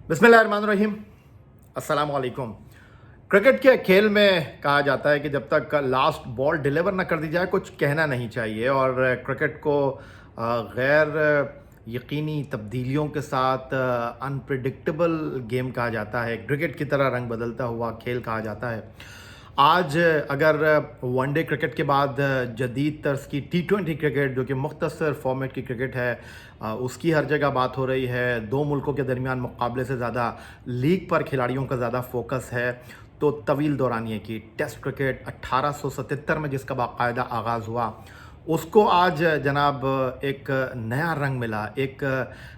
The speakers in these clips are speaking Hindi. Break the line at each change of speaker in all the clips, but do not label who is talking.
बिस्मिल्लाहिर्रहमानिर्रहीम। अस्सलाम वालेकुम। क्रिकेट के खेल में कहा जाता है कि जब तक लास्ट बॉल डिलीवर ना कर दी जाए कुछ कहना नहीं चाहिए, और क्रिकेट को गैर यकीनी तब्दीलियों के साथ अनप्रिडिक्टेबल गेम कहा जाता है। क्रिकेट की तरह रंग बदलता हुआ खेल कहा जाता है। आज अगर वनडे क्रिकेट के बाद जदीद तर्ज की T20 क्रिकेट, जो कि मुख्तसर फॉर्मेट की क्रिकेट है, उसकी हर जगह बात हो रही है। दो मुल्कों के दरमियान मुकाबले से ज़्यादा लीग पर खिलाड़ियों का ज़्यादा फोकस है। तो तवील दौरानिए की टेस्ट क्रिकेट 1877 में जिसका बाकायदा आगाज़ हुआ, उसको आज जनाब एक नया रंग मिला, एक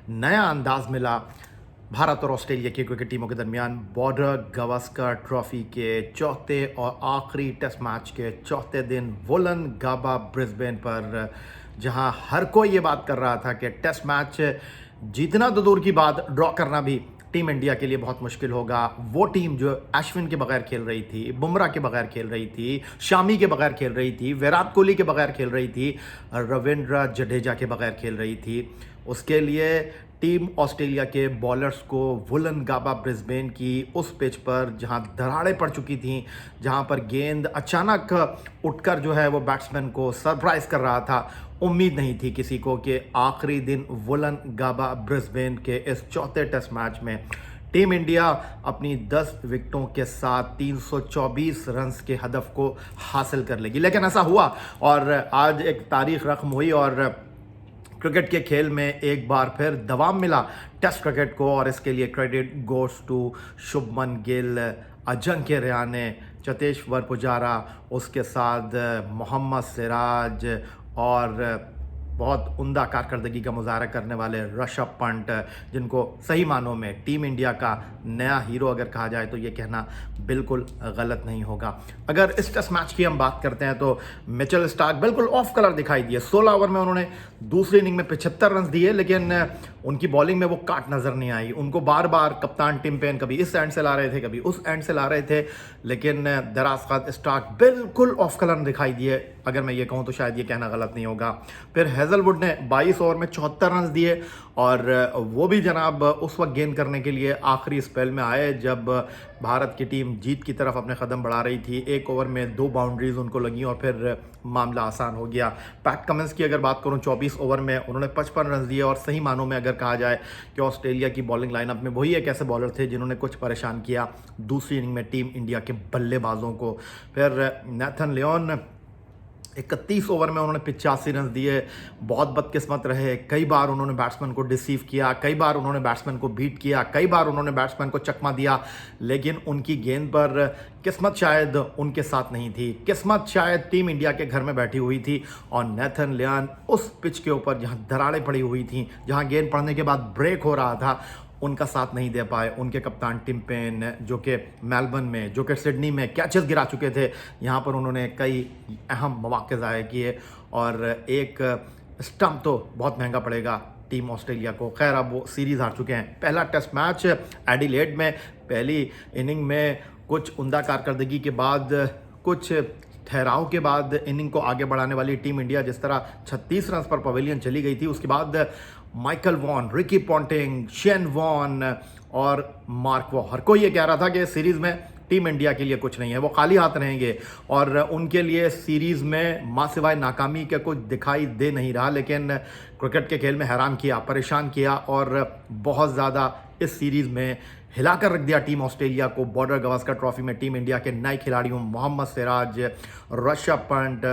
नया अंदाज मिला। भारत और ऑस्ट्रेलिया की क्रिकेट टीमों के दरमियान बॉर्डर गावस्कर ट्रॉफी के चौथे और आखिरी टेस्ट मैच के चौथे दिन वोलनगाबा ब्रिस्बेन पर, जहां हर कोई ये बात कर रहा था कि टेस्ट मैच जीतना तो दूर की बात, ड्रॉ करना भी टीम इंडिया के लिए बहुत मुश्किल होगा। वो टीम जो अश्विन के बगैर खेल रही थी, बुमराह के बगैर खेल रही थी, शामी के बगैर खेल रही थी, विराट कोहली के बगैर खेल रही थी, रविंद्र जडेजा के बगैर खेल रही थी, उसके लिए टीम ऑस्ट्रेलिया के बॉलर्स को वुलनगाबा ब्रिस्बेन की उस पिच पर, जहां दरारें पड़ चुकी थीं, जहां पर गेंद अचानक उठकर जो है वो बैट्समैन को सरप्राइज कर रहा था, उम्मीद नहीं थी किसी को कि आखिरी दिन वुलनगाबा ब्रिस्बेन के इस चौथे टेस्ट मैच में टीम इंडिया अपनी 10 विकेटों के साथ 324 रन्स के हदफ को हासिल कर लेगी। लेकिन ऐसा हुआ और आज एक तारीख रकम हुई, और क्रिकेट के खेल में एक बार फिर दवाम मिला टेस्ट क्रिकेट को, और इसके लिए credit goes to Shubman Gill, Ajinkya Rahane, Cheteshwar Pujara, उसके साथ मोहम्मद सिराज और बहुत उम्दा कारकर्दगी का मुजाहरा करने वाले ऋषभ पंत, जिनको सही मानों में टीम इंडिया का नया हीरो अगर कहा जाए तो ये कहना बिल्कुल गलत नहीं होगा। अगर इस टेस्ट मैच की हम बात करते हैं तो मिचेल स्टार्क बिल्कुल ऑफ कलर दिखाई दिए। 16 ओवर में उन्होंने दूसरी इनिंग में 75 रन दिए, लेकिन उनकी बॉलिंग में वो काट नज़र नहीं आई। उनको बार बार कप्तान टिम पेन कभी इस एंड से ला रहे थे, कभी उस एंड से ला रहे थे, लेकिन दराज स्टार्क बिल्कुल ऑफ कलर दिखाई दिए। अगर मैं ये कहूँ तो शायद ये कहना गलत नहीं होगा। फिर हेजलवुड ने 22 ओवर में 74 रन दिए, और वो भी जनाब उस वक्त गेंद करने के लिए आखिरी स्पेल में आए जब भारत की टीम जीत की तरफ अपने कदम बढ़ा रही थी। एक ओवर में 2 बाउंड्रीज उनको लगी और फिर मामला आसान हो गया। पैट कमिंस की अगर बात करूं, 24 ओवर में उन्होंने 55 रन दिए, और सही मानों में अगर कहा जाए कि ऑस्ट्रेलिया की बॉलिंग लाइनअप में वही एक ऐसे बॉलर थे जिन्होंने कुछ परेशान किया दूसरी इनिंग में टीम इंडिया के बल्लेबाजों को। फिर नेथन लियोन 31 ओवर में उन्होंने 85 रन दिए। बहुत बदकिस्मत रहे, कई बार उन्होंने बैट्समैन को डिसीव किया, कई बार उन्होंने बैट्समैन को बीट किया, कई बार उन्होंने बैट्समैन को चकमा दिया, लेकिन उनकी गेंद पर किस्मत शायद उनके साथ नहीं थी। किस्मत शायद टीम इंडिया के घर में बैठी हुई थी, और नेथन लियोन उस पिच के ऊपर जहां दरारें पड़ी हुई थी, जहां गेंद पड़ने के बाद ब्रेक हो रहा था, उनका साथ नहीं दे पाए। उनके कप्तान टिम पेन, जो कि मेलबर्न में, जो कि सिडनी में कैचेस गिरा चुके थे, यहाँ पर उन्होंने कई अहम मौके ज़ाया किए, और एक स्टंप तो बहुत महंगा पड़ेगा टीम ऑस्ट्रेलिया को। खैर, अब वो सीरीज़ हार चुके हैं। पहला टेस्ट मैच एडिलेड में पहली इनिंग में कुछ उम्दा कारकर्दगी के बाद, कुछ ठहराव के बाद इनिंग को आगे बढ़ाने वाली टीम इंडिया जिस तरह 36 रन पर पवेलियन चली गई थी, उसके बाद Michael Vaughan, Ricky Ponting, Shane Warne और मार्क वॉ, हर कोई ये कह रहा था कि सीरीज़ में टीम इंडिया के लिए कुछ नहीं है, वो खाली हाथ रहेंगे, और उनके लिए सीरीज़ में मां सिवाय नाकामी के कुछ दिखाई दे नहीं रहा। लेकिन क्रिकेट के खेल में हैरान किया, परेशान किया, और बहुत ज़्यादा इस सीरीज़ में हिलाकर रख दिया टीम ऑस्ट्रेलिया को। बॉर्डर गावस्कर ट्रॉफी में टीम इंडिया के नए खिलाड़ियों मोहम्मद सिराज, ऋषभ पंत,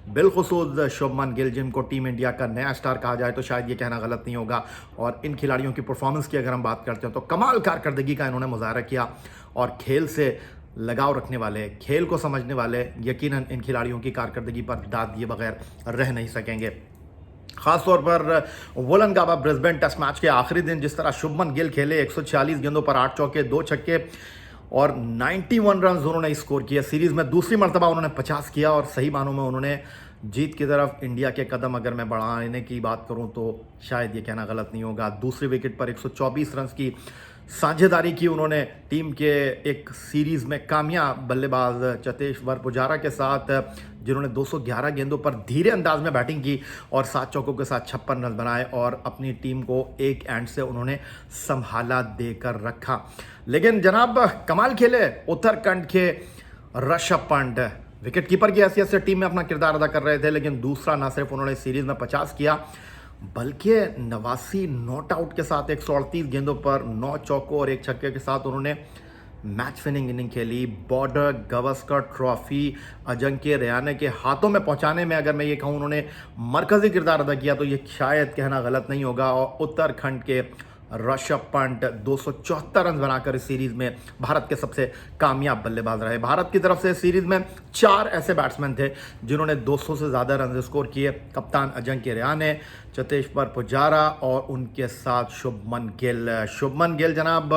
बिलखुसूस शुभमन गिल, जिनको टीम इंडिया का नया स्टार कहा जाए तो शायद ये कहना गलत नहीं होगा। और इन खिलाड़ियों की परफॉर्मेंस की अगर हम बात करते हैं तो कमाल कारकर्दगी का इन्होंने मुजाहरा किया, और खेल से लगाव रखने वाले, खेल को समझने वाले यकीनन इन खिलाड़ियों की कारकर्दगी पर दाद दिए बगैर रह नहीं सकेंगे। खासतौर पर वोलनगाबा ब्रिस्बेन टेस्ट मैच के आखिरी दिन जिस तरह शुभमन गिल खेले, 146 गेंदों पर 8 चौके 2 छक्के और 91 रन उन्होंने स्कोर किए। सीरीज़ में दूसरी मरतबा उन्होंने 50 किया, और सही मानों में उन्होंने जीत की तरफ इंडिया के कदम अगर मैं बढ़ाने की बात करूं तो शायद ये कहना गलत नहीं होगा। दूसरी विकेट पर 124 रन की साझेदारी की उन्होंने टीम के एक सीरीज़ में कामयाब बल्लेबाज चेतेश्वर पुजारा के साथ, जिन्होंने 211 गेंदों पर धीरे अंदाज में बैटिंग की और 7 चौकों के साथ 56 रन बनाए और अपनी टीम को एक एंड से उन्होंने संभाला देकर रखा। लेकिन जनाब कमाल खेले उत्तराखंड के ऋषभ पंत, विकेट कीपर की हैसियत से टीम में अपना किरदार अदा कर रहे थे, लेकिन दूसरा ना सिर्फ उन्होंने सीरीज में 50 किया बल्कि 89 नॉट आउट के साथ 138 गेंदों पर 9 चौकों और 1 छक्के के साथ उन्होंने मैच विनिंग इनिंग खेली। बॉर्डर गावस्कर ट्रॉफी अजिंक्य रहाणे के हाथों में पहुंचाने में अगर मैं ये कहूँ उन्होंने मरकजी किरदार अदा किया तो ये शायद कहना गलत नहीं होगा। और उत्तराखंड के ऋषभ पंत 274 रन बनाकर इस सीरीज में भारत के सबसे कामयाब बल्लेबाज रहे। भारत की तरफ से इस सीरीज में 4 ऐसे बैट्समैन थे जिन्होंने 200 से ज़्यादा रन स्कोर किए। कप्तान अजिंक्य रहाणे, चेतेश्वर पुजारा और उनके साथ शुभमन गिल। शुभमन गिल जनाब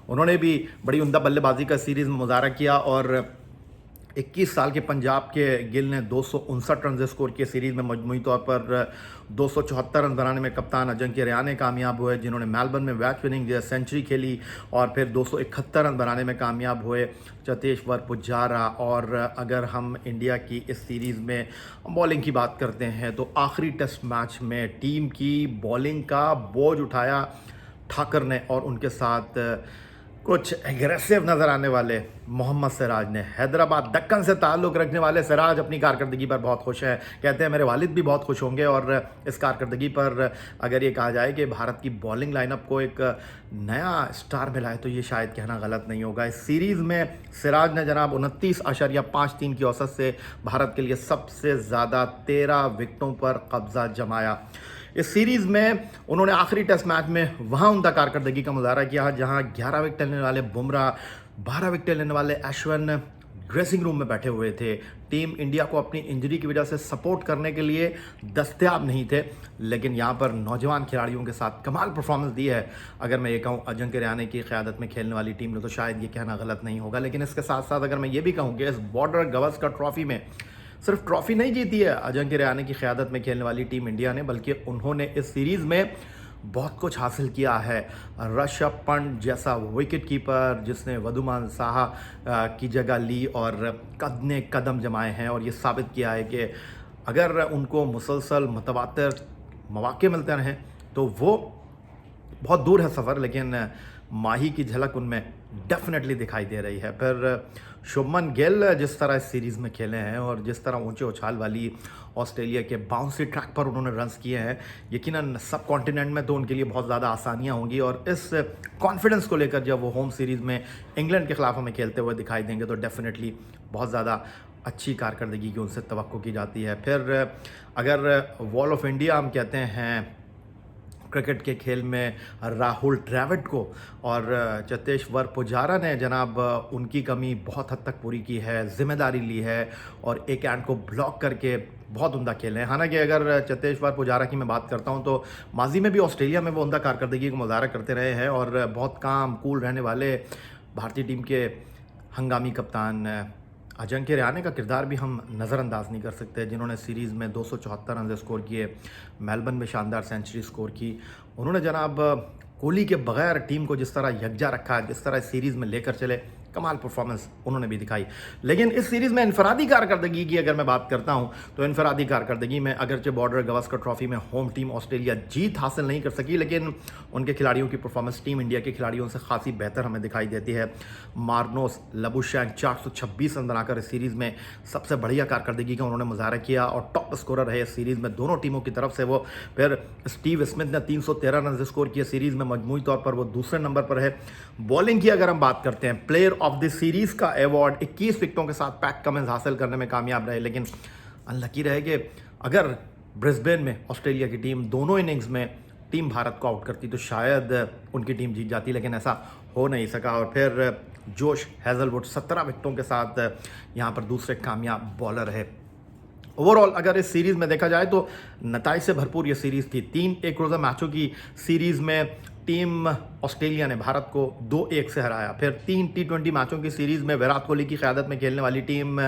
उन्होंने भी बड़ी उम्दा बल्लेबाजी का सीरीज में मुजाहरा किया और 21 साल के पंजाब के गिल ने 259 रन स्कोर किए सीरीज में। मजमूई तौर पर 274 रन बनाने में कप्तान अजिंक्य रहाणे कामयाब हुए, जिन्होंने मेलबर्न में मैच विनिंग सेंचुरी खेली और फिर 271 रन बनाने में कामयाब हुए चेतेश्वर पुजारा। और अगर हम इंडिया की इस सीरीज़ में बॉलिंग की बात करते हैं तो आखिरी टेस्ट मैच में टीम की बॉलिंग का बोझ उठाया ठाकर ने और उनके साथ कुछ एग्रेसिव नज़र आने वाले मोहम्मद सिराज ने। हैदराबाद दक्कन से ताल्लुक़ रखने वाले सिराज अपनी कारकर्दगी पर बहुत खुश हैं। कहते हैं मेरे वालिद भी बहुत खुश होंगे और इस कारकर्दगी पर अगर ये कहा जाए कि भारत की बॉलिंग लाइनअप को एक नया स्टार मिला है तो ये शायद कहना गलत नहीं होगा। इस सीरीज़ में सिराज ने जनाब 29.53 की औसत से भारत के लिए सबसे ज़्यादा 13 विकेटों पर कब्जा जमाया। इस सीरीज़ में उन्होंने आखिरी टेस्ट मैच में वहाँ उनका कारकर्दगी का मुजाहरा किया जहाँ 11 विकेट लेने वाले बुमराह, 12 विकेट लेने वाले अश्विन ड्रेसिंग रूम में बैठे हुए थे। टीम इंडिया को अपनी इंजरी की वजह से सपोर्ट करने के लिए दस्तयाब नहीं थे, लेकिन यहाँ पर नौजवान खिलाड़ियों के साथ कमाल परफॉर्मेंस दी है। अगर मैं ये कहूँ अजिंक्य रहाणे की क़यादत में खेलने वाली टीम ने तो शायद ये कहना गलत नहीं होगा। लेकिन इसके साथ साथ अगर मैं ये भी कहूँ कि इस बॉर्डर गावस्कर ट्रॉफी में सिर्फ ट्रॉफी नहीं जीती है अजिंक्य रहाणे की क़यादत में खेलने वाली टीम इंडिया ने, बल्कि उन्होंने इस सीरीज़ में बहुत कुछ हासिल किया है। ऋषभ पंत जैसा विकेट कीपर जिसने वधुमान साहा की जगह ली और कदने कदम जमाए हैं और ये साबित किया है कि अगर उनको मुसलसल मुतवातिर मौके मिलते रहें तो वो बहुत दूर है सफ़र, लेकिन माही की झलक उनमें डेफिनेटली दिखाई दे रही है। फिर शुभमन गिल जिस तरह इस सीरीज़ में खेले हैं और जिस तरह ऊंचे उछाल वाली ऑस्ट्रेलिया के बाउंसी ट्रैक पर उन्होंने रन्स किए हैं, यकीनन सब कॉन्टिनेंट में तो उनके लिए बहुत ज़्यादा आसानियां होंगी। और इस कॉन्फिडेंस को लेकर जब वो होम सीरीज़ में इंग्लैंड के ख़िलाफ़ हमें खेलते हुए दिखाई देंगे तो डेफिनेटली बहुत ज़्यादा अच्छी कारकर्दगी की उनसे तवक्को की जाती है। फिर अगर वॉल ऑफ इंडिया हम कहते हैं क्रिकेट के खेल में राहुल द्रविड़ को और चेतेश्वर पुजारा ने जनाब उनकी कमी बहुत हद तक पूरी की है, जिम्मेदारी ली है और एक एंड को ब्लॉक करके बहुत उम्दा खेले हैं। हालांकि अगर चेतेश्वर पुजारा की मैं बात करता हूं तो माजी में भी ऑस्ट्रेलिया में वो उम्दा कारकर्दगी को मुजाहरा करते रहे हैं और बहुत काम कूल रहने वाले भारतीय टीम के हंगामी कप्तान अजिंक्य रहाणे का किरदार भी हम नज़रअंदाज नहीं कर सकते, जिन्होंने सीरीज़ में 274 रन स्कोर किए, मेलबर्न में शानदार सेंचुरी स्कोर की। उन्होंने जनाब कोहली के बगैर टीम को जिस तरह यकजा रखा, जिस तरह सीरीज़ में लेकर चले, कमाल परफॉर्मेंस उन्होंने भी दिखाई। लेकिन इस सीरीज़ में इनफरादी कारकर्दगी की अगर मैं बात करता हूं तो इनफरादी कारकर्दगी में अगरचे बॉर्डर गावस्कर ट्रॉफी में होम टीम ऑस्ट्रेलिया जीत हासिल नहीं कर सकी, लेकिन उनके खिलाड़ियों की परफॉर्मेंस टीम इंडिया के खिलाड़ियों से खासी बेहतर हमें दिखाई देती है। मार्नोस लबुशैंक 426 रन बनाकर इस सीरीज़ में सबसे बढ़िया कारकर्दगी का उन्होंने मुजाहरा किया और टॉप स्कोरर रहे इस सीरीज़ में दोनों टीमों की तरफ से वो। फिर स्टीव स्मिथ ने 313 रन स्कोर किए सीरीज़ में, मजमूई तौर पर वो दूसरे नंबर पर है। बॉलिंग की अगर हम बात करते हैं, प्लेयर ऑफ द सीरीज़ का अवार्ड 21 विकेटों के साथ पैट कमिंस हासिल करने में कामयाब रहे, लेकिन अनलकी रहे कि अगर ब्रिस्बेन में ऑस्ट्रेलिया की टीम दोनों इनिंग्स में टीम भारत को आउट करती तो शायद उनकी टीम जीत जाती, लेकिन ऐसा हो नहीं सका। और फिर जोश हेजलवुड 17 विकेटों के साथ यहाँ पर दूसरे कामयाब बॉलर है। ओवरऑल अगर इस सीरीज़ में देखा जाए तो नताइज से भरपूर ये सीरीज़ थी। 3 एक रोज़ा मैचों की सीरीज़ में टीम ऑस्ट्रेलिया ने भारत को 2-1 से हराया। फिर 3 T20 मैचों की सीरीज़ में विराट कोहली की क़यादत में खेलने वाली टीम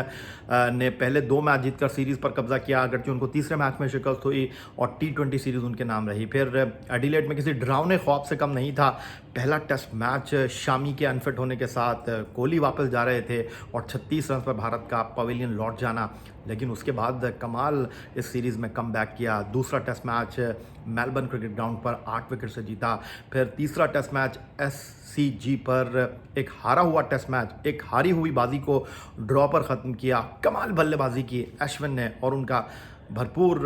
ने पहले 2 मैच जीतकर सीरीज़ पर कब्जा किया, अगरचे उनको तीसरे मैच में शिकस्त हुई और T20 सीरीज़ उनके नाम रही। फिर एडिलेड में किसी डरावने ख्वाब से कम नहीं था। पहला टेस्ट मैच शामी के अनफिट होने के साथ कोहली वापस जा रहे थे और 36 रन पर भारत का पवेलियन लौट जाना, लेकिन उसके बाद कमाल इस सीरीज़ में कम बैक किया। दूसरा test match Melbourne cricket ground पर 8 विकेट से जीता। फिर तीसरा टेस्ट मैच SCG पर एक हारा हुआ टेस्ट मैच, एक हारी हुई बाजी को ड्रॉ पर ख़त्म किया। कमाल बल्लेबाजी की अश्विन ने और उनका भरपूर,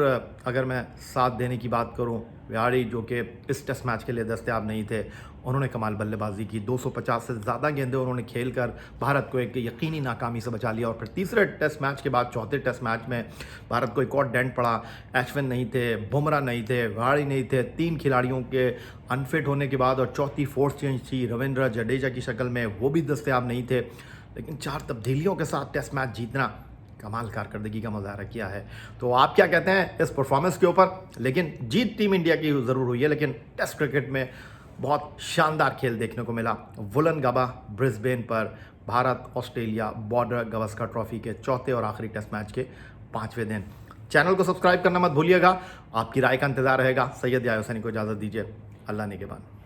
अगर मैं साथ देने की बात करूं, विहारी जो कि इस टेस्ट मैच के लिए दस्तयाब नहीं थे, उन्होंने कमाल बल्लेबाजी की। 250 से ज़्यादा गेंदें उन्होंने खेलकर भारत को एक यकीनी नाकामी से बचा लिया। और फिर तीसरे टेस्ट मैच के बाद चौथे टेस्ट मैच में भारत को एक और डेंट पड़ा। अश्विन नहीं थे, बुमराह नहीं थे, विहारी नहीं थे। 3 खिलाड़ियों के अनफिट होने के बाद और चौथी फोर्स चेंज थी रविंद्र जडेजा की शक्ल में, वो भी दस्तयाब नहीं थे। लेकिन 4 तब्दीलियों के साथ टेस्ट मैच जीतना कमाल कारकर्दगी का मुजाहरा किया है। तो आप क्या कहते हैं इस परफॉर्मेंस के ऊपर? लेकिन जीत टीम इंडिया की ज़रूर हुई है, लेकिन टेस्ट क्रिकेट में बहुत शानदार खेल देखने को मिला। वुलनगाबा ब्रिस्बेन पर Bharat Australia border Gavaskar trophy के चौथे और आखिरी टेस्ट मैच के 5वें दिन। चैनल को सब्सक्राइब करना मत भूलिएगा। आपकी राय का इंतजार रहेगा। सैयद यायो सैनी को इजाज़त दीजिए। अल्लाह ने के बाद।